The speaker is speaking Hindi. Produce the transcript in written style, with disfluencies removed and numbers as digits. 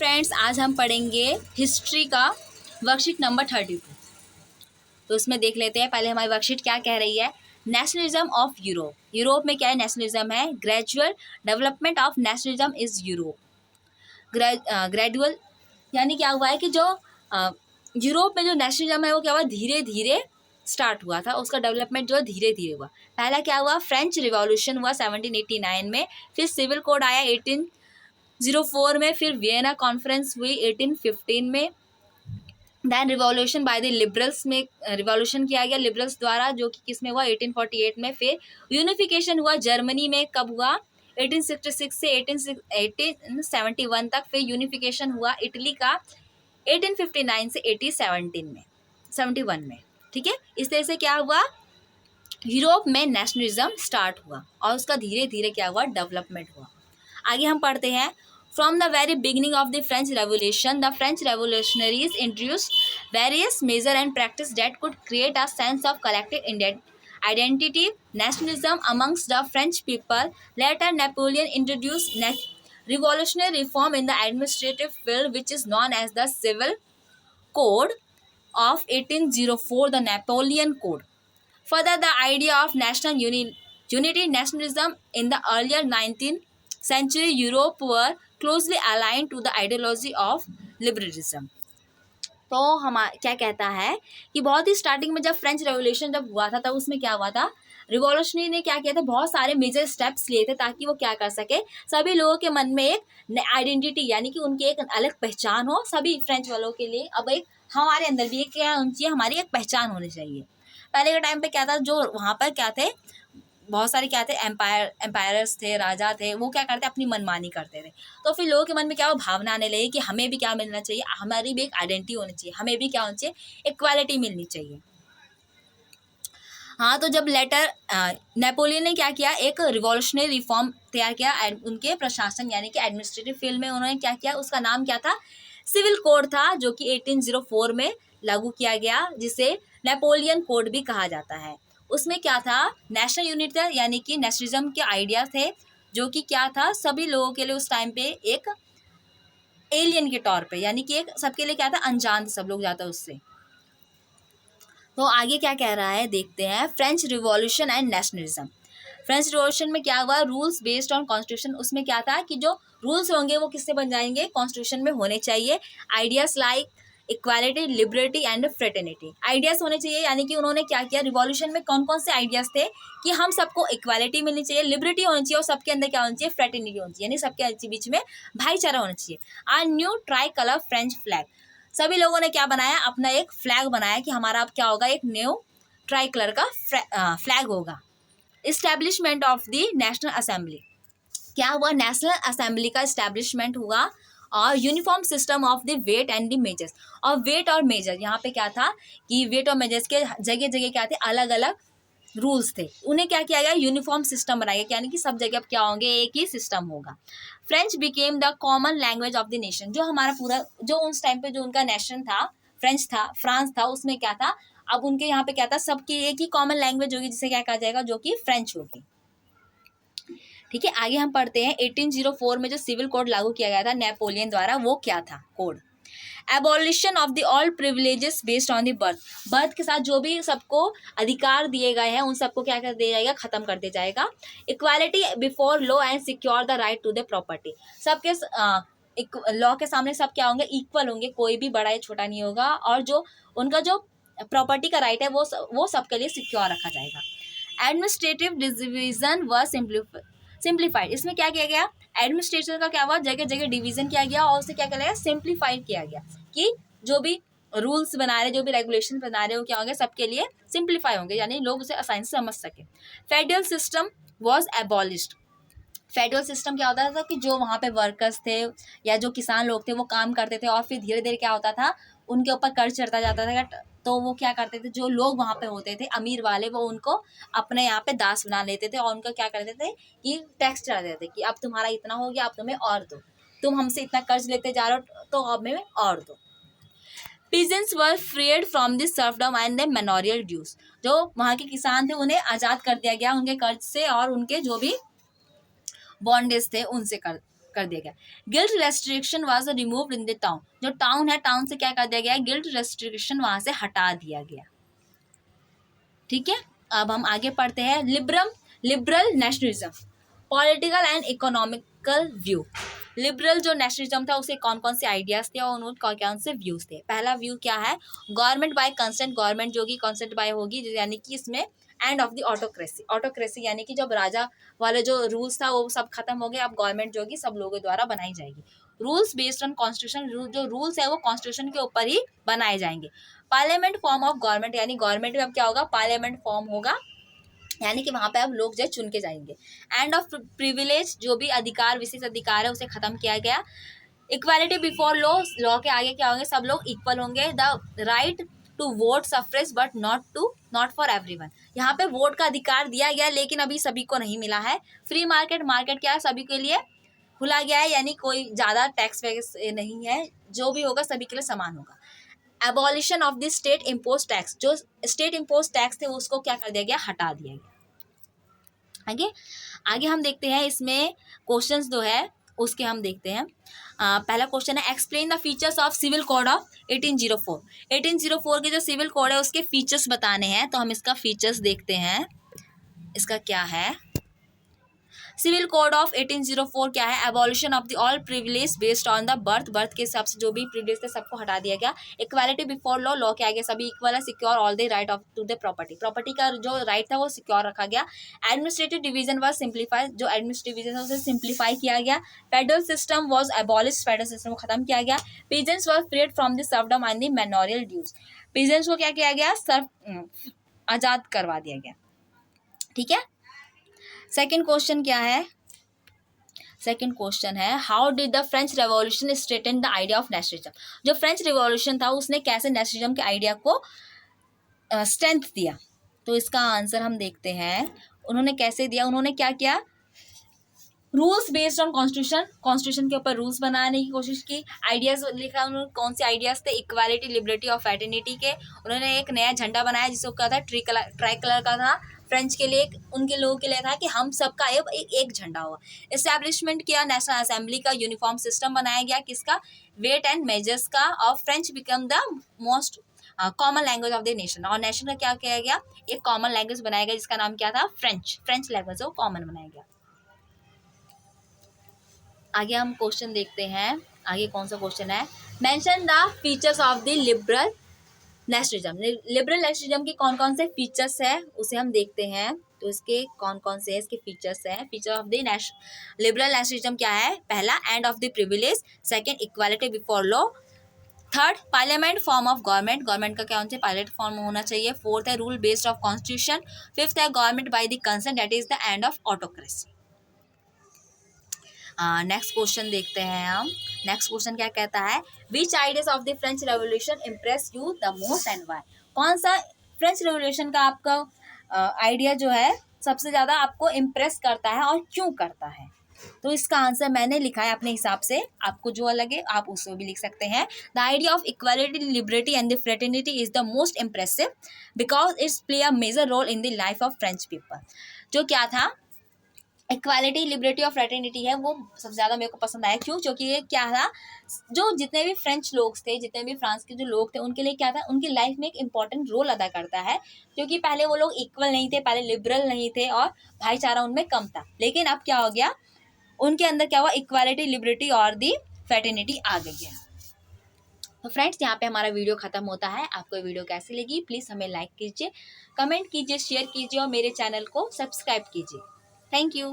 फ्रेंड्स, आज हम पढ़ेंगे हिस्ट्री का वर्कशीट नंबर 32। तो उसमें देख लेते हैं पहले हमारी वर्कशीट क्या कह रही है। Nationalism of Europe. यूरोप में क्या है? नेशनलिज्म है। Gradual development of nationalism is Europe. Gradual यानी क्या हुआ है कि जो यूरोप में जो नेशनलिज्म है वो क्या हुआ, धीरे धीरे स्टार्ट हुआ था। उसका डेवलपमेंट जो धीरे धीरे हुआ। पहला क्या हुआ, फ्रेंच रिवॉल्यूशन हुआ 1789 में। फिर सिविल कोड आया 1804 में। फिर वियना कॉन्फ्रेंस हुई 1815 में। Then revolution by the liberals में रिवॉल्यूशन किया गया लिबरल्स द्वारा, जो कि किस में हुआ, 1848 में। फिर यूनिफिकेशन हुआ जर्मनी में, कब हुआ, 1866 से 1871 तक। फिर यूनिफिकेशन हुआ इटली का 1859 से 1871 में। ठीक है, इस तरह से क्या हुआ, यूरोप में नेशनलिज्म स्टार्ट हुआ और उसका धीरे धीरे क्या हुआ, डेवलपमेंट हुआ। आगे हम पढ़ते हैं। From the very beginning of the French Revolution, the French revolutionaries introduced various measures and practices that could create a sense of collective identity, nationalism amongst the French people. Later, Napoleon introduced revolutionary reform in the administrative field, which is known as the Civil Code of 1804, the Napoleon Code. Further, the idea of national unity, nationalism in the earlier 19th century Europe were closely aligned to the ideology of liberalism. तो हम क्या कहता है कि बहुत ही स्टार्टिंग में जब फ्रेंच रेवोल्यूशन जब हुआ था तब उसमें क्या हुआ था, रिवॉल्यूशनरी ने क्या किया था, बहुत सारे मेजर स्टेप्स लिए थे ताकि वो क्या कर सके, सभी लोगों के मन में एक आइडेंटिटी यानी कि उनकी एक अलग पहचान हो। सभी फ्रेंच वालों के लिए अब एक हमारे अंदर भी एक क्या होनी चाहिए, हमारी एक पहचान होनी चाहिए। पहले के टाइम पे क्या था, जो वहाँ पर क्या थे, बहुत सारे क्या थे, एम्पायर्स थे, राजा थे, वो क्या करते, अपनी मनमानी करते थे। तो फिर लोगों के मन में क्या हो, भावना आने लगी कि हमें भी क्या मिलना चाहिए, हमारी भी एक आइडेंटिटी होनी चाहिए, हमें भी क्या होनी चाहिए, इक्वालिटी मिलनी चाहिए। हाँ, तो जब लेटर नेपोलियन ने क्या किया, एक रिवॉल्यूशनरी रिफॉर्म तैयार किया उनके प्रशासन यानी कि एडमिनिस्ट्रेटिव फील्ड में। उन्होंने क्या किया, उसका नाम क्या था, सिविल कोड था, जो कि 1804 में लागू किया गया, जिसे नेपोलियन कोड भी कहा जाता है। उसमें क्या था, नेशनल यूनिटी था, यानी कि नेशनलिज्म के आइडिया थे, जो कि क्या था, सभी लोगों के लिए उस टाइम पे एक एलियन के तौर पे, यानी कि एक सबके लिए क्या था, अनजान सब लोग जाता उससे। तो आगे क्या कह रहा है देखते हैं। French revolution and nationalism. French revolution में क्या हुआ, रूल्स बेस्ड ऑन कॉन्स्टिट्यूशन। उसमें क्या था कि जो रूल्स होंगे वो किससे बन जाएंगे, कॉन्स्टिट्यूशन में होने चाहिए। Ideas like equality, liberty and fraternity, ideas होने चाहिए। यानी कि उन्होंने क्या किया, रिवॉल्यूशन में कौन कौन से आइडियाज थे कि हम सबको इक्वालिटी मिलनी चाहिए, लिबर्टी होनी चाहिए और सबके अंदर क्या होनी चाहिए, फ्रेटर्निटी होनी चाहिए, यानी सबके बीच में भाईचारा होना चाहिए। A new try colour French flag, सभी लोगों ने क्या बनाया, अपना एक फ्लैग बनाया कि हमारा अब क्या होगा, एक न्यू ट्राई कलर का फ्लैग होगा। Establishment of the national assembly, क्या हुआ, नेशनल असेंबली का इस्टेब्लिशमेंट हुआ। और uniform system of the weight and the measures, और वेट और मेजर, यहाँ पे क्या था कि वेट और मेजर्स के जगह जगह क्या थे, अलग अलग रूल्स थे, उन्हें क्या किया गया, यूनिफॉर्म सिस्टम बनाया गया, यानी कि सब जगह अब क्या होंगे, एक ही सिस्टम होगा। French became the common language of the nation, जो हमारा पूरा जो उस टाइम पे जो उनका नेशन था, फ्रेंच था, फ्रांस था, उसमें क्या था, अब उनके यहाँ पे क्या था, सबकी एक ही कॉमन लैंग्वेज होगी, जिसे क्या कहा जाएगा, जो कि फ्रेंच होगी। ठीक है, आगे हम पढ़ते हैं। 1804 में जो सिविल कोड लागू किया गया था नेपोलियन द्वारा, वो क्या था code, abolition of the all privileges based on the birth, birth के साथ जो भी सबको अधिकार दिए गए हैं उन सबको क्या कर दिया जाएगा, खत्म कर दिया जाएगा। Equality before law and secure the right to the property, सबके लॉ के सामने सब क्या होंगे, इक्वल होंगे, कोई भी बड़ा या छोटा नहीं होगा, और जो उनका जो प्रॉपर्टी का राइट है वो सबके लिए सिक्योर रखा जाएगा। एडमिनिस्ट्रेटिव डिविजन व सिंप्लीफाइड, इसमें क्या किया गया, एडमिनिस्ट्रेशन का क्या हुआ, जगह जगह डिवीजन किया गया और उसे क्या किया गया, सिंप्लीफाइड किया गया, कि जो भी रूल्स बना रहे, जो भी रेगुलेशन बना रहे हो क्या होंगे, सबके लिए सिंप्लीफाई होंगे, यानी लोग उसे आसानी से समझ सके। Federal system was abolished, federal system क्या होता था कि जो वहाँ पे वर्कर्स थे या जो किसान लोग थे वो काम करते थे और फिर धीरे धीरे क्या होता था, उनके ऊपर कर्ज चढ़ता जाता था, तो वो क्या करते थे, जो लोग वहाँ पे होते थे अमीर वाले, वो उनको अपने यहाँ पे दास बना लेते थे और उनका क्या करते थे कि टैक्स चढ़ा देते थे कि अब तुम्हारा इतना हो गया, अब तुम्हें और दो, तुम हमसे इतना कर्ज लेते जा रहे हो तो अब हमें और दो। Peasants were freed from this serfdom and the manorial dues, जो वहाँ के किसान थे उन्हें आज़ाद कर दिया गया उनके कर्ज से और उनके जो भी बॉन्डेज थे उनसे कर कर दिया गया। Guilt restriction was removed in the town, जो टाउन है टाउन से क्या कर दिया गया, गिल्ट रेस्ट्रिक्शन वहां से हटा दिया गया। ठीक है, अब हम आगे पढ़ते हैं। Liberal nationalism, political and economical view. Liberal जो नेशनलिज्म था उसके कौन कौन से आइडियाज थे और उन्होंने कौन कौन से व्यूज थे। पहला व्यू क्या है, गवर्नमेंट बाय कंसेंट, गवर्नमेंट जो कि कंसेंट बाय होगी, यानी कि इसमें end of the autocracy, autocracy यानी कि जब राजा वाले जो रूल्स था वो सब खत्म हो गए, अब गवर्नमेंट जो कि सब लोगों द्वारा बनाई जाएगी। रूल्स बेस्ड ऑन कॉन्स्टिट्यूशन, जो रूल्स है वो कॉन्स्टिट्यूशन के ऊपर ही बनाए जाएंगे। पार्लियामेंट फॉर्म ऑफ गवर्नमेंट, यानी गवर्नमेंट में अब क्या होगा, पार्लियामेंट फॉर्म होगा, यानी कि वहां पे अब लोग जो चुन के जाएंगे। एंड ऑफ प्रिविलेज, जो भी अधिकार विशेष अधिकार है उसे खत्म किया गया। इक्वालिटी बिफोर लॉ, लॉ के आगे क्या होंगे, सब लोग इक्वल होंगे। The right to vote suffrage but not for everyone, यहाँ पे वोट का अधिकार दिया गया लेकिन अभी सभी को नहीं मिला है। फ्री मार्केट, मार्केट क्या है, सभी के लिए खुला गया है, यानी कोई ज़्यादा टैक्स वैक्स नहीं है, जो भी होगा सभी के लिए समान होगा। Abolition of the state impose tax, जो स्टेट इम्पोज टैक्स थे उसको क्या कर दिया गया, हटा दिया गया। आगे हम देखते हैं इसमें क्वेश्चंस जो है उसके हम देखते हैं। पहला क्वेश्चन है, explain the features of civil code of 1804। 1804 के जो सिविल कोड है उसके फीचर्स बताने हैं, तो हम इसका फीचर्स देखते हैं, इसका क्या है। सिविल कोड ऑफ 1804 क्या है, abolition of the all privilege based on the birth, birth के हिसाब से जो भी प्रिविलेज थे सबको हटा दिया गया। इक्वालिटी बिफोर लॉ, लॉ के आगे सभी इक्वल है। Secure all the right of to the property, property का जो राइट था वो सिक्योर रखा गया। एडमिनिस्ट्रेटिव डिवीजन वाज सिंप्लीफाइड, जो एडमिनिस्ट्रेटिव डिवीजन है उसे सिंप्लीफाई किया गया। Federal system was abolish, federal system को खत्म किया गया। Peasants was freed from the serfdom and the manorial dues, peasants को क्या किया गया, आजाद करवा दिया गया। ठीक है, सेकेंड क्वेश्चन क्या है, सेकेंड क्वेश्चन है, how did the French revolution strengthen the idea of nationalism. जो फ्रेंच रिवॉल्यूशन था उसने कैसे नेशनलिज्म के आइडिया को स्ट्रेंथ दिया, तो इसका आंसर हम देखते हैं। उन्होंने कैसे दिया, उन्होंने क्या किया, rules based on constitution, constitution के ऊपर रूल्स बनाने की कोशिश की। आइडियाज लिखा उन्होंने, कौन से आइडियाज थे, इक्वालिटी, लिबर्टी और फ्रेटर्निटी के। उन्होंने एक नया झंडा बनाया जिसको कहा था ट्राई कलर का था, फ्रेंच के लिए, उनके लोगों के लिए था कि हम सबका एक झंडा होगा। एस्टैब्लिशमेंट किया नेशनल असेंबली का, यूनिफॉर्म सिस्टम बनाया गया किसका, वेट एंड मेजर्स का, और French become the most common language of the nation, और नेशन का क्या किया गया, एक कॉमन लैंग्वेज बनाया गया जिसका नाम क्या था, फ्रेंच लैंग्वेज, वो कॉमन बनाया गया। आगे हम क्वेश्चन देखते हैं, आगे कौन सा क्वेश्चन है, mention the features of the liberal nationalism. Liberal nationalism के कौन कौन से फीचर्स है उसे हम देखते हैं, तो इसके कौन कौन से इसके फीचर्स हैं। Feature of the liberal nationalism क्या है, पहला end of the privilege, second equality before law, third parliament form of government, government का क्या होना चाहिए, पार्लियामेंट फॉर्म होना चाहिए। फोर्थ है rule based of constitution. Fifth है government by the consent, that is the end of autocracy. Next question देखते हैं हम। नेक्स्ट क्वेश्चन क्या कहता है, which ideas of the French revolution impress you the most and why. कौन सा फ्रेंच रेवोल्यूशन का आपका आइडिया जो है सबसे ज़्यादा आपको इम्प्रेस करता है और क्यों करता है, तो इसका आंसर मैंने लिखा है अपने हिसाब से, आपको जो लगे आप उसको भी लिख सकते हैं। The idea of equality, liberty and the fraternity is the most impressive because it's play a major role in the life of French people. जो क्या था, इक्वालिटी, लिबर्टी और फ्रेटर्निटी है, वो सबसे ज़्यादा मेरे को पसंद आया। क्यों, क्योंकि ये क्या था, जो जितने भी फ्रेंच लोग थे, जितने भी फ्रांस के जो लोग थे, उनके लिए क्या था, उनकी लाइफ में एक इंपॉर्टेंट रोल अदा करता है। क्योंकि पहले वो लोग इक्वल नहीं थे, पहले लिबरल नहीं थे और भाईचारा उनमें कम था, लेकिन अब क्या हो गया, उनके अंदर क्या हुआ, इक्वालिटी, लिबर्टी और दी फ्रेटर्निटी आ गई है। तो फ्रेंड्स, यहाँ पे हमारा वीडियो खत्म होता है। आपको ये वीडियो कैसी लगी, प्लीज़ हमें लाइक कीजिए, कमेंट कीजिए, शेयर कीजिए और मेरे चैनल को सब्सक्राइब कीजिए। Thank you.